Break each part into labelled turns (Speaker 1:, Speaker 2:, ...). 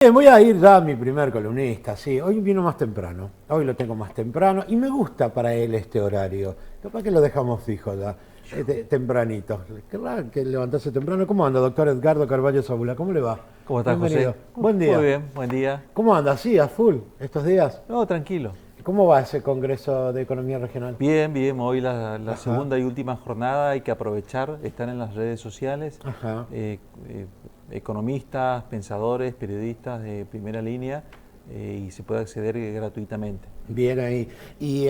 Speaker 1: Bien, voy a ir ya a mi primer columnista, sí. Hoy vino más temprano, hoy lo tengo más temprano y me gusta para él este horario. Capaz que lo dejamos fijo ya, tempranito. Claro que levantarse temprano. ¿Cómo anda, doctor Edgardo Carballo Sabula? ¿Cómo le va?
Speaker 2: ¿Cómo estás,
Speaker 1: Bienvenido.
Speaker 2: José?
Speaker 1: Buen
Speaker 2: Muy
Speaker 1: día.
Speaker 2: bien, buen día.
Speaker 1: ¿Cómo anda? Sí, a full estos días.
Speaker 2: No, tranquilo.
Speaker 1: ¿Cómo va ese Congreso de Economía Regional?
Speaker 2: Bien, bien. Hoy la
Speaker 1: Ajá,
Speaker 2: segunda y última jornada hay que aprovechar. Están en las redes sociales.
Speaker 1: ajá.
Speaker 2: eh, eh, Economistas, pensadores, periodistas de primera línea y se puede acceder gratuitamente.
Speaker 1: Bien ahí. Y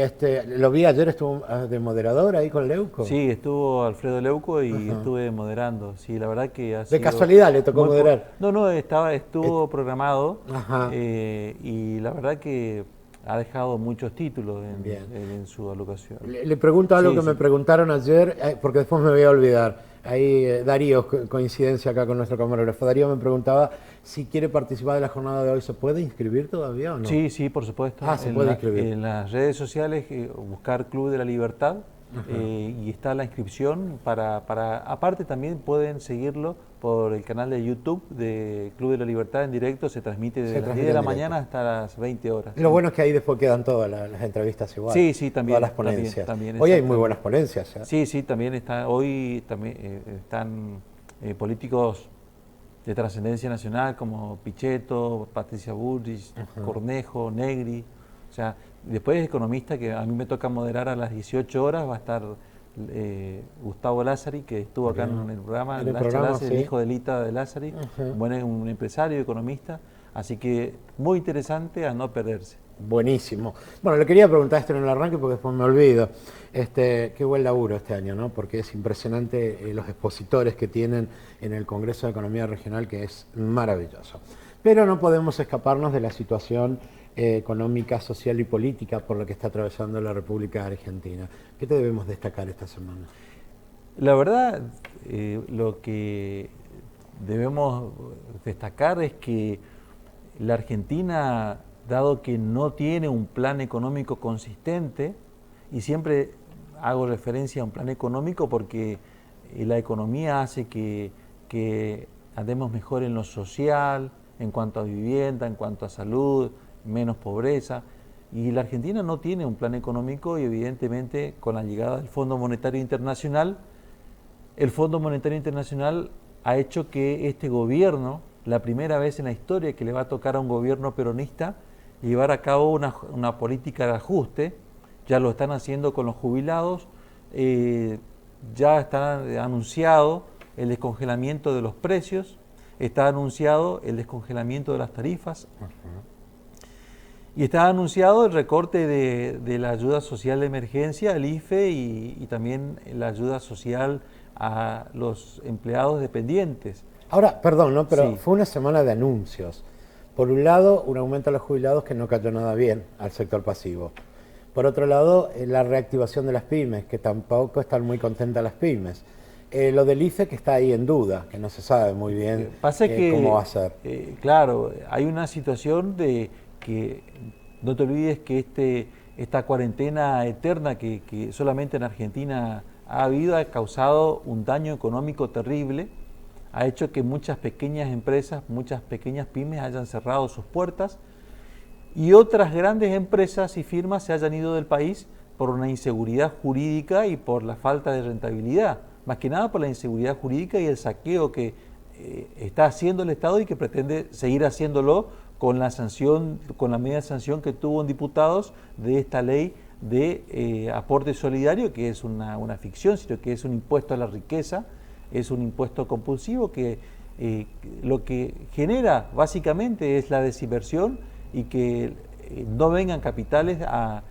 Speaker 1: lo vi ayer, estuvo de moderador ahí con Leuco.
Speaker 2: Sí, estuvo Alfredo Leuco y
Speaker 1: Ajá.
Speaker 2: estuve moderando. Sí, la verdad que ha
Speaker 1: De
Speaker 2: sido
Speaker 1: casualidad le tocó
Speaker 2: muy...
Speaker 1: moderar.
Speaker 2: No, no, estuvo programado
Speaker 1: Ajá.
Speaker 2: y la verdad que ha dejado muchos títulos
Speaker 1: Bien.
Speaker 2: en su alocación.
Speaker 1: Le pregunto algo
Speaker 2: Sí,
Speaker 1: que me
Speaker 2: sí.
Speaker 1: preguntaron ayer, porque después me voy a olvidar. Ahí Darío, coincidencia acá con nuestro camarógrafo. Darío me preguntaba si quiere participar de la jornada de hoy. ¿Se puede inscribir todavía o no?
Speaker 2: Sí, sí, por supuesto.
Speaker 1: Ah, se puede inscribir.
Speaker 2: En las redes sociales, buscar Club de la Libertad
Speaker 1: Ajá.
Speaker 2: y está la inscripción aparte también pueden seguirlo por el canal de YouTube de Club de la Libertad en directo, se transmite
Speaker 1: Se
Speaker 2: desde las 10
Speaker 1: transmite
Speaker 2: de
Speaker 1: en
Speaker 2: la
Speaker 1: directo.
Speaker 2: mañana hasta las 20 horas.
Speaker 1: Lo bueno es que ahí después quedan todas las entrevistas igual,
Speaker 2: Sí, sí,
Speaker 1: todas las
Speaker 2: también, también,
Speaker 1: ponencias.
Speaker 2: también,
Speaker 1: Hoy hay muy buenas
Speaker 2: exactamente.
Speaker 1: ponencias, ¿eh?
Speaker 2: Sí, sí, también hoy también están políticos de trascendencia nacional como Pichetto, Patricia Bullrich, Cornejo, Negri. O sea, después economista que a mí me toca moderar a las 18 horas, va a estar Gustavo Lázari, que estuvo acá
Speaker 1: Bien.
Speaker 2: en el programa,
Speaker 1: En el
Speaker 2: Lacha
Speaker 1: programa,
Speaker 2: Lázari, el
Speaker 1: sí.
Speaker 2: hijo de Lita de Lázari, un empresario, economista. Así que muy interesante a no perderse.
Speaker 1: Buenísimo. Bueno, le quería preguntar esto en el arranque porque después me olvido. Qué buen laburo este año, ¿no? Porque es impresionante los expositores que tienen en el Congreso de Economía Regional, que es maravilloso. Pero no podemos escaparnos de la situación económica, social y política por la que está atravesando la República Argentina. ¿Qué te debemos destacar esta semana?
Speaker 2: La verdad, lo que debemos destacar es que la Argentina, dado que no tiene un plan económico consistente, y siempre hago referencia a un plan económico porque la economía hace que andemos mejor en lo social, en cuanto a vivienda, en cuanto a salud, menos pobreza. Y la Argentina no tiene un plan económico y evidentemente con la llegada del Fondo Monetario Internacional, el Fondo Monetario Internacional ha hecho que este gobierno, la primera vez en la historia que le va a tocar a un gobierno peronista, llevar a cabo una política de ajuste. Ya lo están haciendo con los jubilados, ya está anunciado el descongelamiento de los precios, está anunciado el descongelamiento de las tarifas y está anunciado el recorte de la ayuda social de emergencia, el IFE, y también la ayuda social a los empleados dependientes.
Speaker 1: Ahora, perdón, ¿no? Pero
Speaker 2: Sí,
Speaker 1: fue una semana de anuncios. Por un lado, un aumento a los jubilados que no cayó nada bien al sector pasivo. Por otro lado, la reactivación de las pymes, que tampoco están muy contentas las pymes. Lo del IFE que está ahí en duda, que no se sabe muy bien
Speaker 2: pasa
Speaker 1: cómo va
Speaker 2: que,
Speaker 1: a ser.
Speaker 2: claro, hay una situación de que no te olvides que esta cuarentena eterna que solamente en Argentina ha habido, ha causado un daño económico terrible, ha hecho que muchas pequeñas empresas, muchas pequeñas pymes hayan cerrado sus puertas y otras grandes empresas y firmas se hayan ido del país por una inseguridad jurídica y por la falta de rentabilidad, más que nada por la inseguridad jurídica y el saqueo que está haciendo el Estado y que pretende seguir haciéndolo con la sanción, con la media sanción que tuvo en diputados de esta ley de aporte solidario, que es una ficción, sino que es un impuesto a la riqueza, es un impuesto compulsivo que lo que genera básicamente es la desinversión y que no vengan capitales a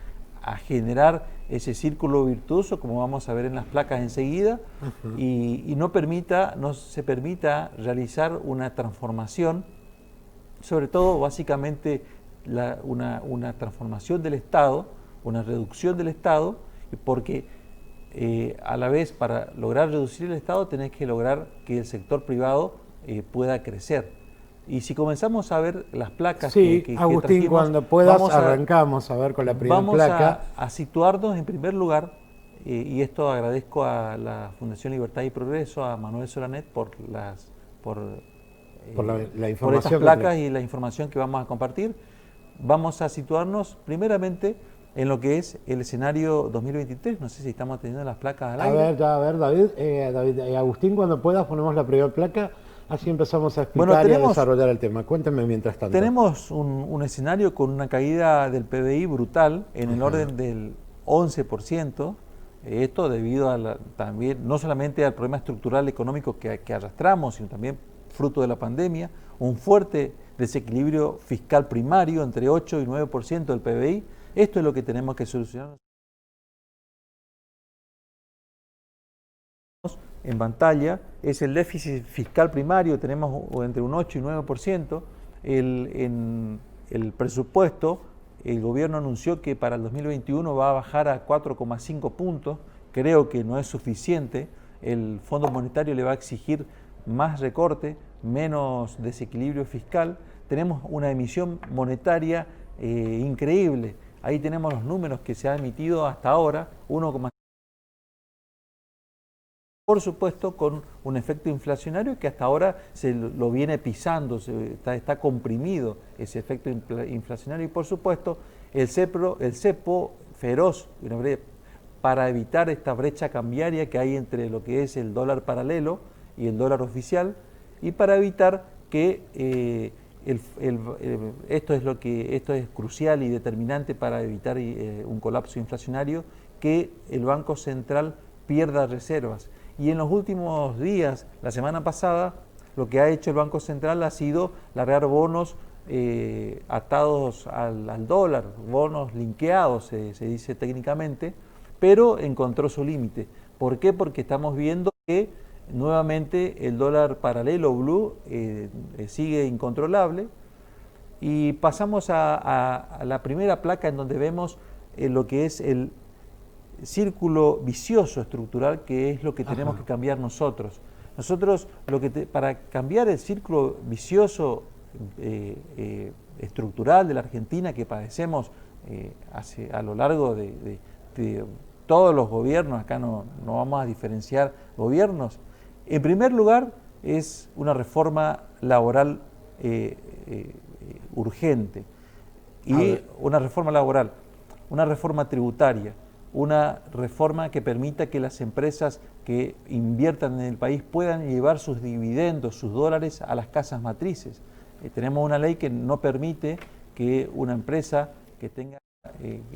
Speaker 2: generar ese círculo virtuoso, como vamos a ver en las placas enseguida, y no se permita realizar una transformación, sobre todo básicamente una transformación del Estado, una reducción del Estado, porque a la vez para lograr reducir el Estado tenés que lograr que el sector privado pueda crecer. Y si comenzamos a ver las placas
Speaker 1: Sí,
Speaker 2: que
Speaker 1: Agustín,
Speaker 2: trajimos,
Speaker 1: cuando puedas arrancamos a ver con la primera
Speaker 2: vamos
Speaker 1: placa.
Speaker 2: a situarnos en primer lugar, y esto agradezco a la Fundación Libertad y Progreso, a Manuel Solanet por
Speaker 1: por la
Speaker 2: por
Speaker 1: información
Speaker 2: estas placas y la información que vamos a compartir. Vamos a situarnos primeramente en lo que es el escenario 2023. No sé si estamos teniendo las placas al aire.
Speaker 1: A ver, David, Agustín, cuando puedas ponemos la primera placa, así empezamos a
Speaker 2: Bueno,
Speaker 1: explicar y a desarrollar el tema. Cuéntame mientras tanto.
Speaker 2: Tenemos un escenario con una caída del PBI brutal en el orden del 11%. Esto debido a también, no solamente al problema estructural económico que arrastramos, sino también fruto de la pandemia, un fuerte desequilibrio fiscal primario entre 8 y 9% del PBI. Esto es lo que tenemos que solucionar. En pantalla es el déficit fiscal primario, tenemos entre un 8 y 9%. En el presupuesto, el gobierno anunció que para el 2021 va a bajar a 4,5 puntos. Creo que no es suficiente. El Fondo Monetario le va a exigir más recorte, menos desequilibrio fiscal. Tenemos una emisión monetaria increíble. Ahí tenemos los números que se han emitido hasta ahora, 1,5%. Por supuesto, con un efecto inflacionario que hasta ahora se lo viene pisando, está comprimido ese efecto inflacionario y por supuesto el cepo feroz para evitar esta brecha cambiaria que hay entre lo que es el dólar paralelo y el dólar oficial y para evitar que esto es crucial y determinante para evitar un colapso inflacionario, que el Banco Central pierda reservas. Y en los últimos días, la semana pasada, lo que ha hecho el Banco Central ha sido largar bonos atados al dólar, bonos linkeados, se dice técnicamente, pero encontró su límite. ¿Por qué? Porque estamos viendo que nuevamente el dólar paralelo blue sigue incontrolable. Y pasamos a la primera placa en donde vemos lo que es el círculo vicioso estructural, que es lo que tenemos que cambiar nosotros. Nosotros, para cambiar el círculo vicioso estructural de la Argentina que padecemos a lo largo de todos los gobiernos, acá no vamos a diferenciar gobiernos, en primer lugar es una reforma laboral urgente, y una reforma laboral, una reforma tributaria, una reforma que permita que las empresas que inviertan en el país puedan llevar sus dividendos, sus dólares a las casas matrices. Tenemos una ley que no permite que una empresa que tenga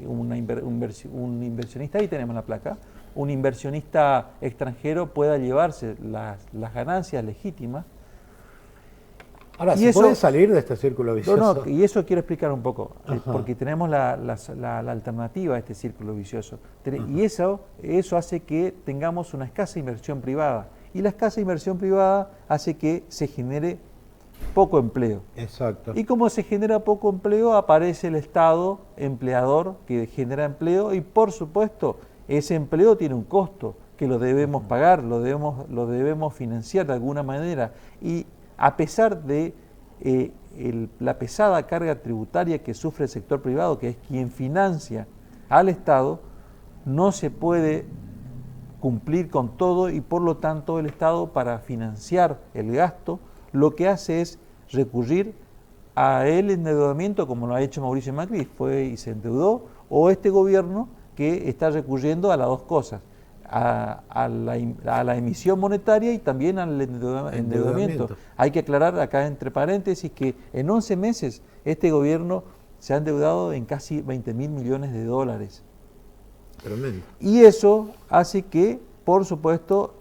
Speaker 2: un inversionista, ahí tenemos la placa, un inversionista extranjero pueda llevarse las ganancias legítimas.
Speaker 1: Ahora, ¿se puede salir de este círculo vicioso?
Speaker 2: No, y eso quiero explicar un poco, porque tenemos la alternativa a este círculo vicioso. Y eso hace que tengamos una escasa inversión privada. Y la escasa inversión privada hace que se genere poco empleo.
Speaker 1: Exacto.
Speaker 2: Y como se genera poco empleo, aparece el Estado empleador que genera empleo y, por supuesto, ese empleo tiene un costo que lo debemos pagar, lo debemos financiar de alguna manera. Y a pesar de la pesada carga tributaria que sufre el sector privado, que es quien financia al Estado, no se puede cumplir con todo y por lo tanto el Estado, para financiar el gasto, lo que hace es recurrir a el endeudamiento, como lo ha hecho Mauricio Macri, fue y se endeudó, o este gobierno que está recurriendo a las dos cosas, a la emisión monetaria y también al endeudamiento. Hay que aclarar acá entre paréntesis que en 11 meses este gobierno se ha endeudado en casi 20.000 millones de dólares.
Speaker 1: Tremendo.
Speaker 2: Y eso hace que, por supuesto,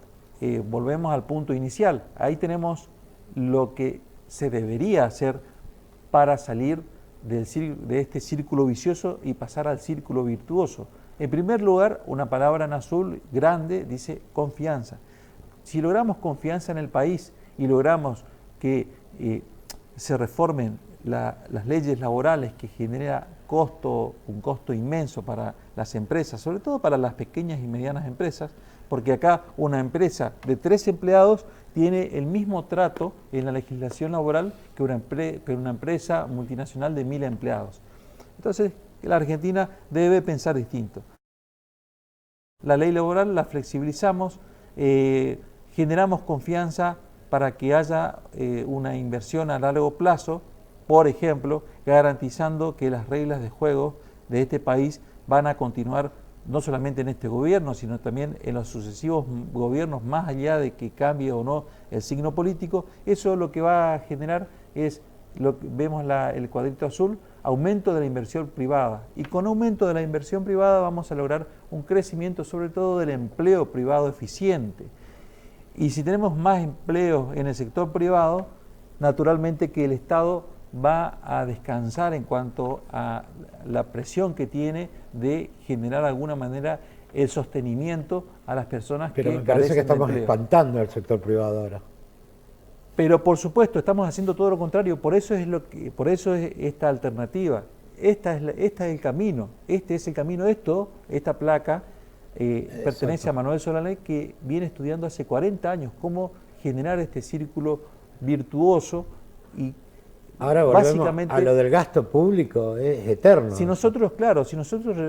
Speaker 2: volvemos al punto inicial. Ahí tenemos lo que se debería hacer para salir de este círculo vicioso y pasar al círculo virtuoso. En primer lugar, una palabra en azul grande dice confianza. Si logramos confianza en el país y logramos que se reformen las leyes laborales que genera un costo inmenso para las empresas, sobre todo para las pequeñas y medianas empresas, porque acá una empresa de 3 empleados tiene el mismo trato en la legislación laboral que una empresa multinacional de 1.000 empleados. Entonces, la Argentina debe pensar distinto. La ley laboral la flexibilizamos, generamos confianza para que haya una inversión a largo plazo, por ejemplo, garantizando que las reglas de juego de este país van a continuar no solamente en este gobierno, sino también en los sucesivos gobiernos, más allá de que cambie o no el signo político. Eso lo que va a generar es, lo que vemos el cuadrito azul, aumento de la inversión privada. Y con aumento de la inversión privada vamos a lograr un crecimiento sobre todo del empleo privado eficiente. Y si tenemos más empleos en el sector privado, naturalmente que el Estado va a descansar en cuanto a la presión que tiene de generar de alguna manera el sostenimiento a las personas que carecen de empleo.
Speaker 1: Pero me parece que estamos espantando al sector privado ahora.
Speaker 2: Pero por supuesto estamos haciendo todo lo contrario, por eso es esta alternativa, este es el camino, esta placa pertenece a Manuel Solange, que viene estudiando hace 40 años cómo generar este círculo virtuoso. Y
Speaker 1: ahora volvemos a lo del gasto público, es eterno.
Speaker 2: Si nosotros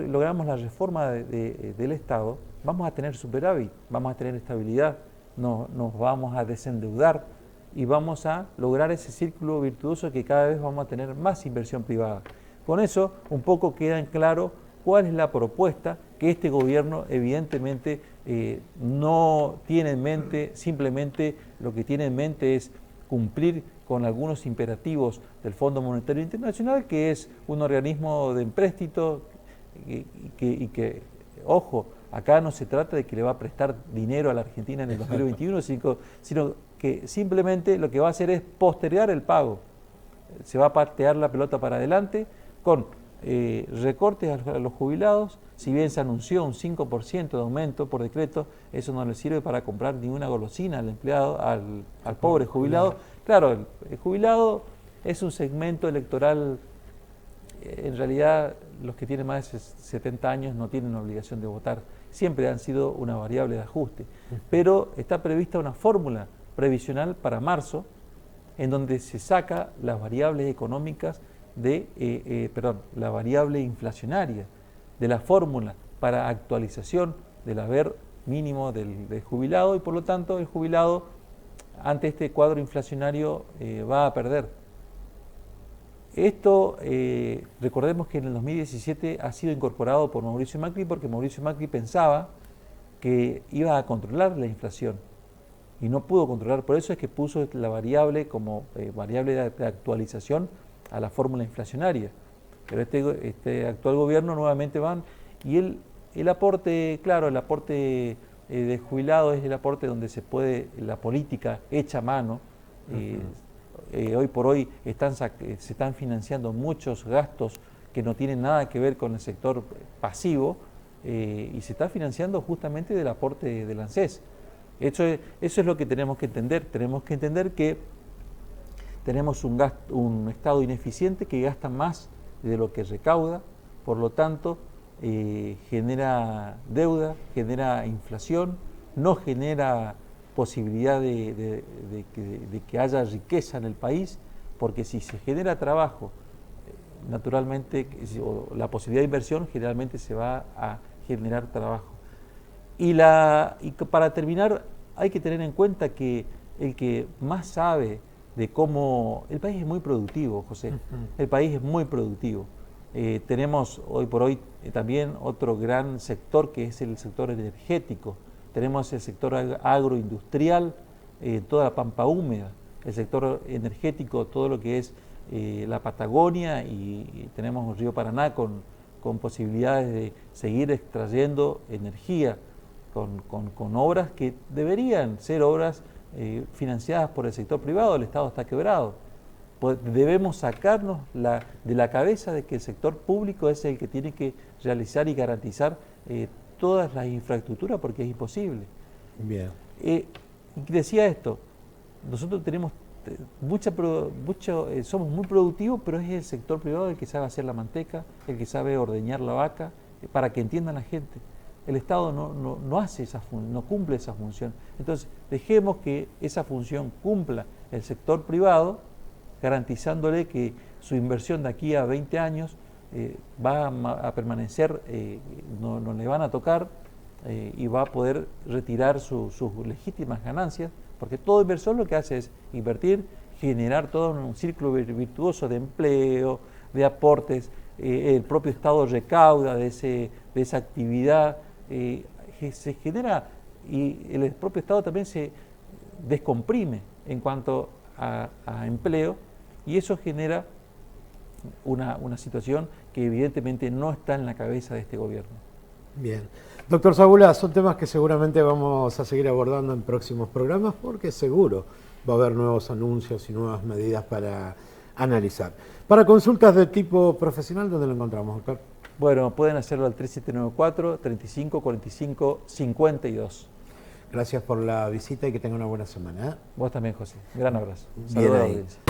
Speaker 2: logramos la reforma del Estado, vamos a tener superávit, vamos a tener estabilidad, nos vamos a desendeudar y vamos a lograr ese círculo virtuoso que cada vez vamos a tener más inversión privada. Con eso un poco queda en claro cuál es la propuesta que este gobierno evidentemente no tiene en mente. Simplemente lo que tiene en mente es cumplir con algunos imperativos del Fondo Monetario Internacional, que es un organismo de empréstito y que, ojo, acá no se trata de que le va a prestar dinero a la Argentina en el 2021, sino que simplemente lo que va a hacer es postergar el pago. Se va a patear la pelota para adelante con recortes a los jubilados. Si bien se anunció un 5% de aumento por decreto, eso no le sirve para comprar ninguna golosina al empleado, al pobre jubilado. Claro, el jubilado es un segmento electoral, en realidad los que tienen más de 70 años no tienen obligación de votar, siempre han sido una variable de ajuste, pero está prevista una fórmula previsional para marzo, en donde se saca las variables económicas la variable inflacionaria de la fórmula para actualización del haber mínimo del jubilado, y por lo tanto el jubilado ante este cuadro inflacionario va a perder. Esto, recordemos que en el 2017 ha sido incorporado por Mauricio Macri, porque Mauricio Macri pensaba que iba a controlar la inflación y no pudo controlar. Por eso es que puso la variable como variable de actualización a la fórmula inflacionaria. Pero este actual gobierno nuevamente van, y el aporte, claro, el aporte de jubilados es el aporte donde se puede, la política hecha a mano. Hoy por hoy se están financiando muchos gastos que no tienen nada que ver con el sector pasivo, y se está financiando justamente del aporte del ANSES. Eso es lo que tenemos que entender. Tenemos que entender que tenemos un Estado ineficiente que gasta más de lo que recauda, por lo tanto genera deuda, genera inflación, no genera posibilidad de que haya riqueza en el país, porque si se genera trabajo, naturalmente, o la posibilidad de inversión, generalmente se va a generar trabajo. Y para terminar, hay que tener en cuenta que el que más sabe de cómo... El país es muy productivo, José, el país es muy productivo. Tenemos hoy por hoy también otro gran sector, que es el sector energético. Tenemos el sector agroindustrial, toda la pampa húmeda, el sector energético, todo lo que es la Patagonia, y tenemos el río Paraná con posibilidades de seguir extrayendo energía con obras que deberían ser obras financiadas por el sector privado. El Estado está quebrado. Debemos sacarnos de la cabeza de que el sector público es el que tiene que realizar y garantizar todas las infraestructuras, porque es imposible.
Speaker 1: Bien.
Speaker 2: Decía esto, nosotros tenemos somos muy productivos, pero es el sector privado el que sabe hacer la manteca, el que sabe ordeñar la vaca, para que entiendan la gente. El Estado no hace no cumple esa función. Entonces, dejemos que esa función cumpla el sector privado, garantizándole que su inversión de aquí a 20 años va a permanecer, no le van a tocar, y va a poder retirar sus legítimas ganancias, porque todo inversor lo que hace es invertir, generar todo un círculo virtuoso de empleo, de aportes, el propio Estado recauda de esa actividad, se genera, y el propio Estado también se descomprime en cuanto a empleo, y eso genera una situación que evidentemente no está en la cabeza de este gobierno.
Speaker 1: Bien. Doctor Zabula, son temas que seguramente vamos a seguir abordando en próximos programas porque seguro va a haber nuevos anuncios y nuevas medidas para analizar. Para consultas de tipo profesional, ¿dónde lo encontramos, doctor?
Speaker 2: Bueno, pueden hacerlo al 3794-3545-52.
Speaker 1: Gracias por la visita y que tenga una buena semana.
Speaker 2: Vos también, José. Gran abrazo.
Speaker 1: Bien
Speaker 2: Saludos a la audiencia.